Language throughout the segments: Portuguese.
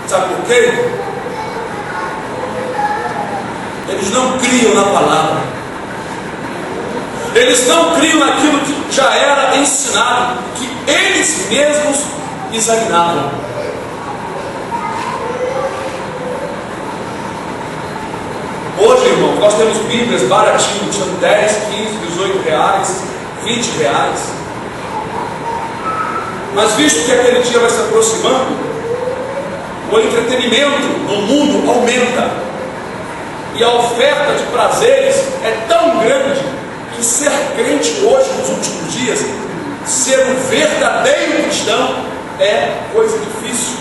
Sabe por quê? Eles não criam na palavra. Eles não criam naquilo que já era ensinado, que eles mesmos examinavam. Hoje, irmão, nós temos Bíblias baratinhas, custando 10, 15, 18 reais, 20 reais. Mas visto que aquele dia vai se aproximando, o entretenimento no mundo aumenta. E a oferta de prazeres é tão grande que ser crente hoje, nos últimos dias, ser um verdadeiro cristão, é coisa difícil.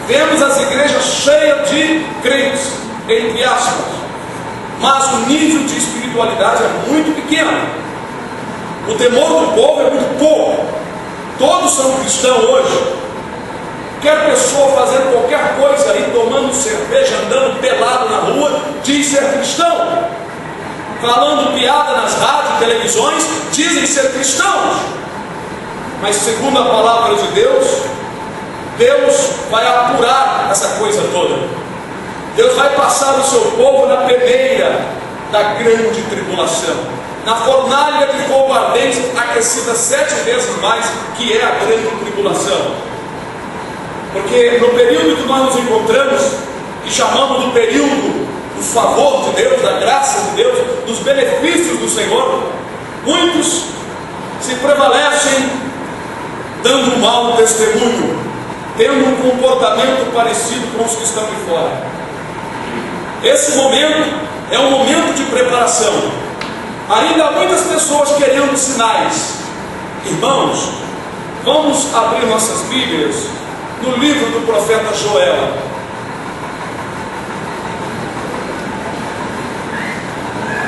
Vemos as igrejas cheias de crentes, entre aspas, mas o nível de espiritualidade é muito pequeno. O temor do povo é muito pouco. Todos são cristãos hoje. Qualquer pessoa fazendo qualquer coisa aí, tomando cerveja, andando pelado na rua, diz ser cristão. Falando piada nas rádios, televisões, dizem ser cristãos. Mas segundo a palavra de Deus, Deus vai apurar essa coisa toda. Deus vai passar o seu povo na peneira da grande tribulação, na fornalha de fogo ardente, aquecida 7 vezes mais, que é a grande tribulação. Porque no período que nós nos encontramos, que chamamos do período do favor de Deus, da graça de Deus, dos benefícios do Senhor, muitos se prevalecem dando um mau testemunho, tendo um comportamento parecido com os que estão de fora. Esse momento é um momento de preparação. Ainda há muitas pessoas querendo sinais. Irmãos, vamos abrir nossas Bíblias no livro do profeta Joel.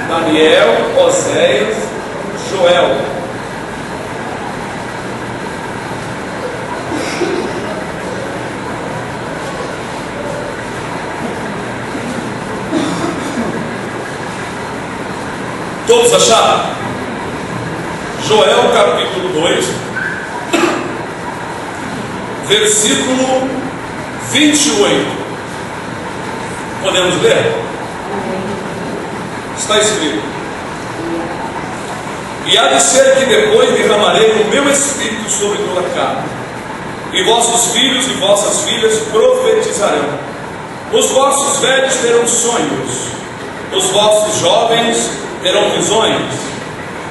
Daniel, Oséias, Joel. Todos acharam? Joel capítulo 2, versículo 28. Podemos ler? Está escrito: e há de ser que depois derramarei o meu espírito sobre toda a carne, e vossos filhos e vossas filhas profetizarão, os vossos velhos terão sonhos, os vossos jovens terão visões,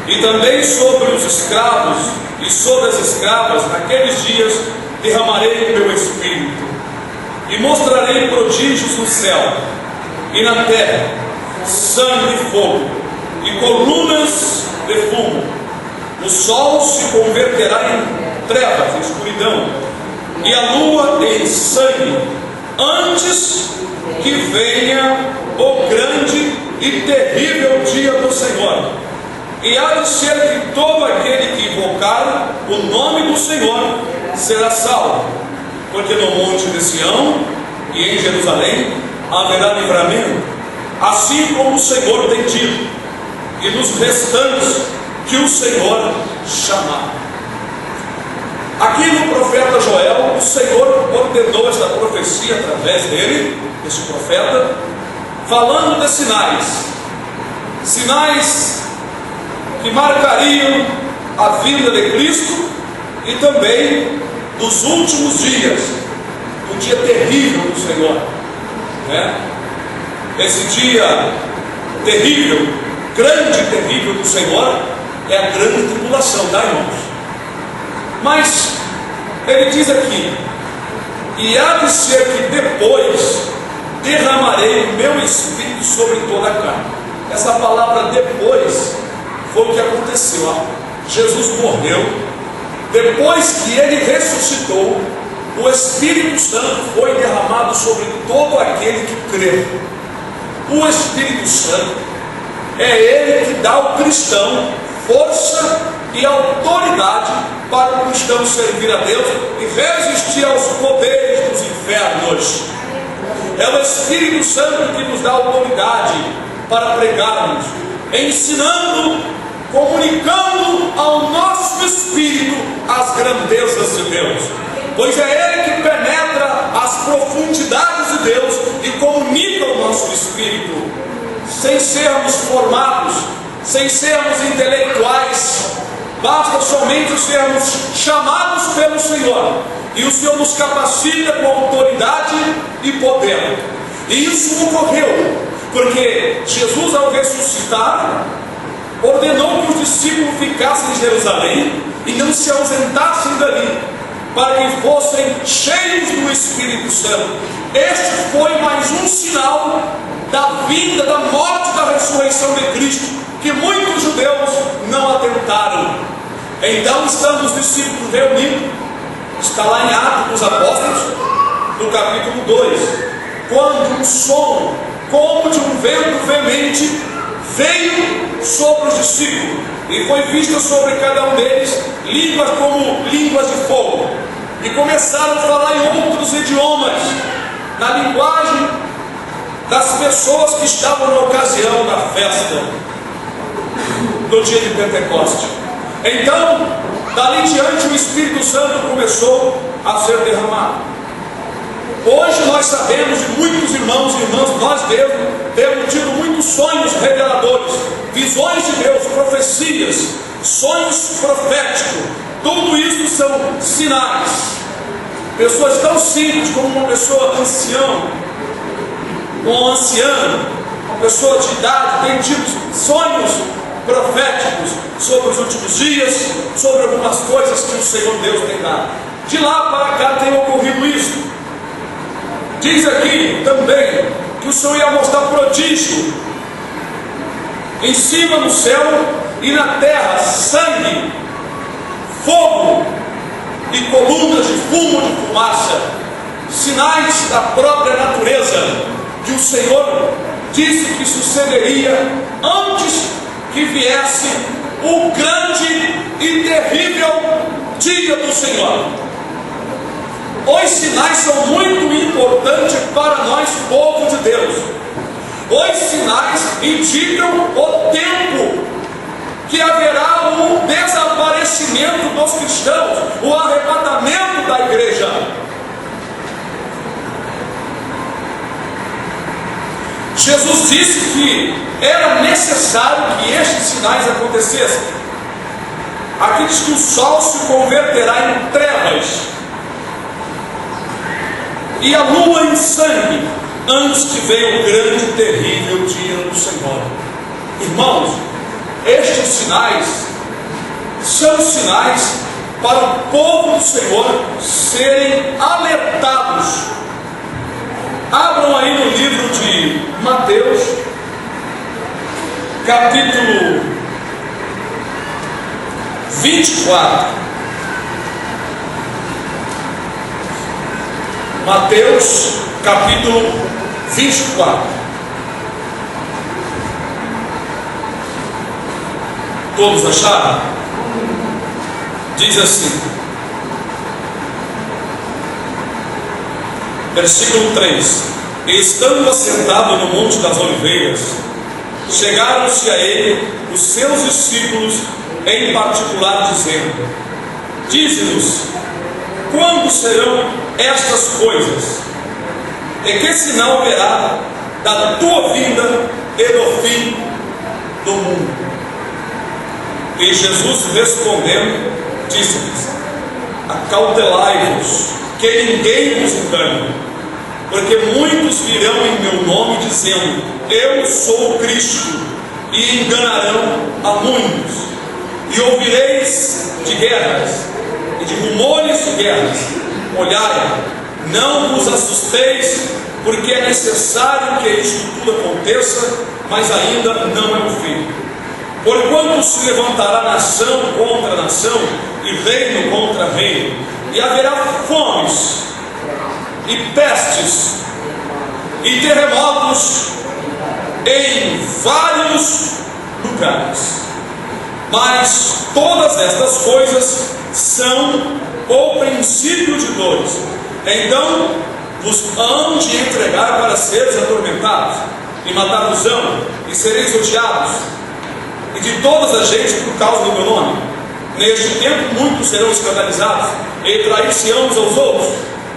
e também sobre os escravos e sobre as escravas naqueles dias derramarei o meu espírito, e mostrarei prodígios no céu e na terra, sangue e fogo, e colunas de fumo. O sol se converterá em trevas, em escuridão, e a lua em sangue, antes que venha o grande e terrível dia do Senhor. E há de ser que todo aquele que invocar o nome do Senhor será salvo, porque no monte de Sião e em Jerusalém haverá livramento, assim como o Senhor tem dito, e nos restantes que o Senhor chamar. Aqui no profeta Joel, o Senhor ordenou esta profecia através dele, desse profeta, falando de sinais, sinais que marcariam a vinda de Cristo e também dos últimos dias, o dia terrível do Senhor, né? Esse dia terrível, grande e terrível do Senhor é a grande tribulação, tá, irmãos? Mas ele diz aqui: e há de ser que depois derramarei o meu espírito sobre toda a carne. Essa palavra depois foi o que aconteceu. Jesus morreu, depois que ele ressuscitou, o Espírito Santo foi derramado sobre todo aquele que crê. O Espírito Santo é ele que dá ao cristão força e autoridade para o cristão servir a Deus e resistir aos poderes dos infernos. É o Espírito Santo que nos dá autoridade para pregarmos, ensinando, comunicando ao nosso espírito as grandezas de Deus, pois é Ele que penetra as profundidades de Deus e comunica o nosso espírito, sem sermos formados, sem sermos intelectuais. Basta somente sermos chamados pelo Senhor, e o Senhor nos capacita com autoridade e poder. E isso ocorreu, porque Jesus, ao ressuscitar, ordenou que os discípulos ficassem em Jerusalém e não se ausentassem dali, para que fossem cheios do Espírito Santo. Este foi mais um sinal da vinda, da morte, da ressurreição de Cristo, que muitos judeus não atentaram. Então estão os discípulos reunidos, está lá em Atos dos Apóstolos, no capítulo 2, quando um som, como de um vento veemente, veio sobre os discípulos, e foi vista sobre cada um deles línguas como línguas de fogo, e começaram a falar em outros idiomas, na linguagem das pessoas que estavam na ocasião da festa do dia de Pentecostes. Então, dali em diante, o Espírito Santo começou a ser derramado. Hoje nós sabemos de muitos irmãos e irmãs, nós temos tido muitos sonhos reveladores, visões de Deus, profecias, sonhos proféticos. Tudo isso são sinais. Pessoas tão simples como uma pessoa anciã, um anciano, uma pessoa de idade, tem tido sonhos proféticos sobre os últimos dias, sobre algumas coisas que o Senhor Deus tem dado. De lá para cá tem ocorrido isso. Diz aqui também que o Senhor ia mostrar prodígio em cima no céu e na terra, sangue, fogo e colunas de fumo, de fumaça, sinais da própria natureza, que o Senhor disse que sucederia antes que viesse o grande e terrível dia do Senhor. Os sinais são muito importantes para nós, povo de Deus. Os sinais indicam o tempo que haverá o desaparecimento dos cristãos, o arrebatamento da igreja. Jesus disse que era necessário que estes sinais acontecessem. Aqui diz que o sol se converterá em trevas e a lua em sangue, antes que venha o grande e terrível dia do Senhor. Irmãos, estes sinais são sinais para o povo do Senhor serem alertados. Abram aí no livro de Mateus, capítulo 24. Mateus, capítulo 24. Todos acharam? Diz assim, versículo 3: E estando assentado no Monte das Oliveiras, chegaram-se a ele os seus discípulos, em particular, dizendo: Dize-nos, quando serão estas coisas? E que sinal haverá da tua vinda e do fim do mundo? E Jesus, respondendo, disse-lhes: Acautelai-vos, que ninguém vos engane, porque muitos virão em meu nome, dizendo: Eu sou o Cristo, e enganarão a muitos. E ouvireis de guerras e de rumores de guerras. Olhai, não vos assusteis, porque é necessário que isto tudo aconteça, mas ainda não é o fim. Porquanto se levantará nação contra nação, e reino contra reino, e haverá fomes, e pestes, e terremotos em vários lugares. Mas todas estas coisas são o princípio de dores. Então vos hão de entregar para seres atormentados, e matar-vos-ão, e sereis odiados, e de todas as gentes por causa do meu nome. Neste tempo muitos serão escandalizados, e trair-se-ão uns aos outros,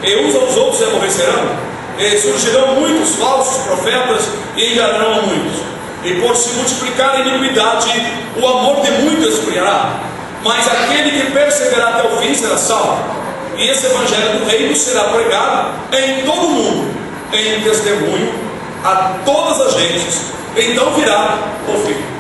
e uns aos outros todos aborrecerão, e surgirão muitos falsos profetas e enganarão a muitos. E por se multiplicar a iniquidade, o amor de muitos esfriará. Mas aquele que perseverar até o fim será salvo. E esse evangelho do reino será pregado em todo o mundo, em testemunho a todas as gentes. Então virá o fim.